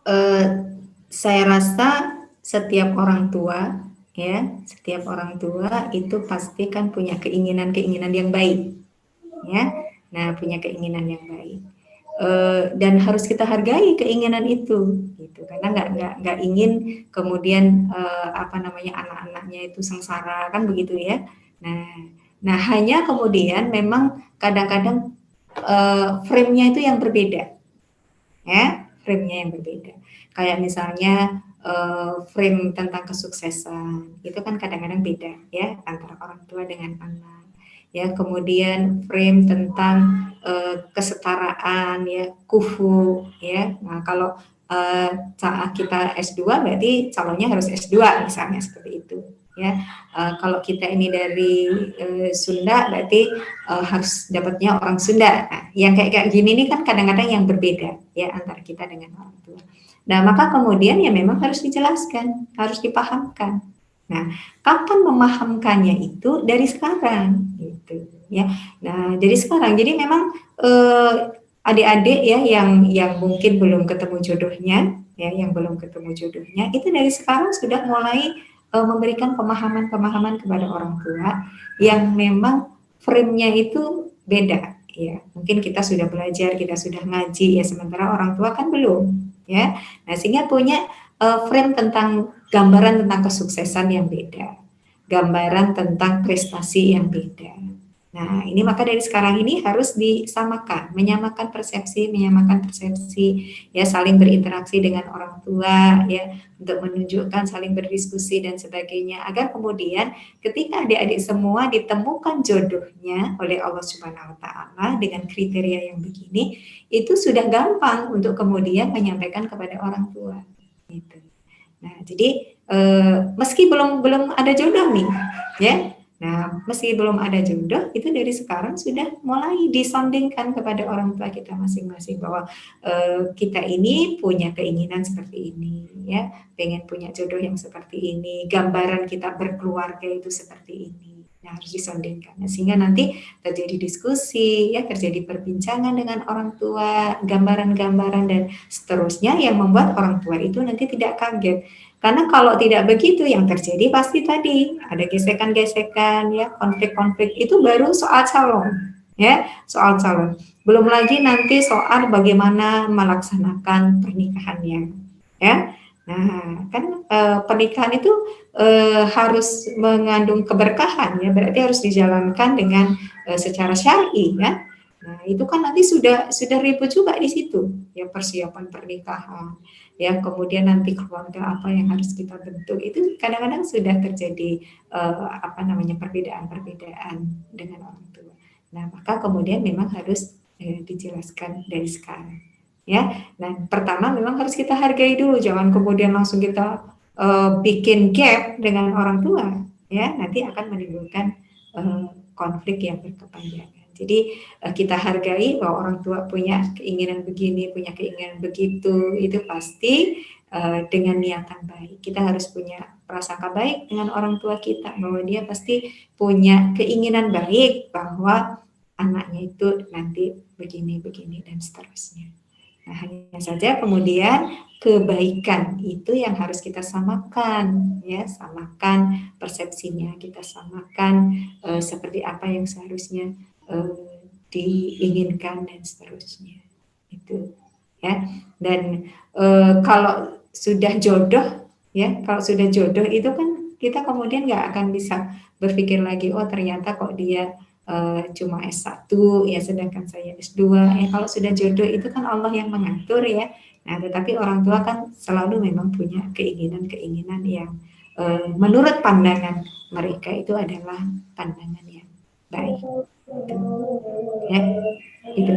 Eh, saya rasa setiap orang tua, ya, setiap orang tua itu pasti kan punya keinginan-keinginan yang baik, ya. Nah, punya keinginan yang baik. Dan harus kita hargai keinginan itu, gitu. Karena nggak ingin kemudian apa namanya anak-anaknya itu sengsara, kan begitu ya. Nah, nah hanya kemudian memang kadang-kadang frame-nya itu yang berbeda, ya, frame-nya yang berbeda. Kayak misalnya frame tentang kesuksesan itu kan kadang-kadang beda ya antara orang tua dengan anak. Ya, kemudian frame tentang kesetaraan ya, kufu ya. Nah, kalau saat kita S2 berarti calonnya harus S2 misalnya seperti itu ya. Kalau kita ini dari Sunda berarti harus dapatnya orang Sunda. Nah, yang kayak gini ini kan kadang-kadang yang berbeda ya antara kita dengan orang tua. Nah, maka kemudian ya memang harus dijelaskan, harus dipahamkan. Nah, kapan memahamkannya itu dari sekarang gitu ya. Nah, dari sekarang. Jadi memang adik-adik ya yang mungkin belum ketemu jodohnya ya, yang belum ketemu jodohnya itu dari sekarang sudah mulai memberikan pemahaman-pemahaman kepada orang tua yang memang frame-nya itu beda ya. Mungkin kita sudah belajar, kita sudah ngaji ya, sementara orang tua kan belum ya. Nah, sehingga punya frame tentang gambaran tentang kesuksesan yang beda, gambaran tentang prestasi yang beda. Nah, ini maka dari sekarang ini harus disamakan, menyamakan persepsi, ya, saling berinteraksi dengan orang tua, ya, untuk menunjukkan saling berdiskusi dan sebagainya, agar kemudian ketika adik-adik semua ditemukan jodohnya oleh Allah Subhanahu Wa Taala dengan kriteria yang begini, itu sudah gampang untuk kemudian menyampaikan kepada orang tua. Gitu. Nah, jadi meski belum ada jodoh nih, ya. Nah, meski belum ada jodoh, itu dari sekarang sudah mulai disondingkan kepada orang tua kita masing-masing bahwa kita ini punya keinginan seperti ini, ya, pengen punya jodoh yang seperti ini, gambaran kita berkeluarga itu seperti ini. Nah, harus disondingkan. Nah, sehingga nanti terjadi diskusi, ya, terjadi perbincangan dengan orang tua, gambaran-gambaran dan seterusnya yang membuat orang tua itu nanti tidak kaget. Karena kalau tidak begitu yang terjadi pasti tadi ada gesekan-gesekan ya, konflik-konflik itu baru soal calon ya, soal calon. Belum lagi nanti soal bagaimana melaksanakan pernikahannya ya. Nah, kan pernikahan itu harus mengandung keberkahan ya, berarti harus dijalankan dengan secara syar'i ya. Nah, itu kan nanti sudah ribut juga di situ ya, persiapan pernikahan ya, kemudian nanti keluarga apa yang harus kita bentuk itu kadang-kadang sudah terjadi apa namanya perbedaan-perbedaan dengan orang tua. Nah, maka kemudian memang harus dijelaskan dari sekarang ya. Nah, pertama memang harus kita hargai dulu, jangan kemudian langsung kita bikin gap dengan orang tua ya, nanti akan menimbulkan konflik yang berkepanjangan. Jadi kita hargai bahwa orang tua punya keinginan begini, punya keinginan begitu, itu pasti dengan niatan baik. Kita harus punya prasangka baik dengan orang tua kita, bahwa dia pasti punya keinginan baik bahwa anaknya itu nanti begini dan seterusnya. Nah, hanya saja kemudian kebaikan itu yang harus kita samakan, ya, samakan persepsinya, kita samakan seperti apa yang seharusnya diinginkan dan seterusnya. Itu ya. Dan kalau sudah jodoh ya, kalau sudah jodoh itu kan kita kemudian nggak akan bisa berpikir lagi, oh ternyata kok dia cuma S1 ya sedangkan saya S2 ya. Kalau sudah jodoh itu kan Allah yang mengatur ya. Nah, tetapi orang tua kan selalu memang punya keinginan-keinginan yang menurut pandangan mereka itu adalah pandangan yang baik. Ya, itu.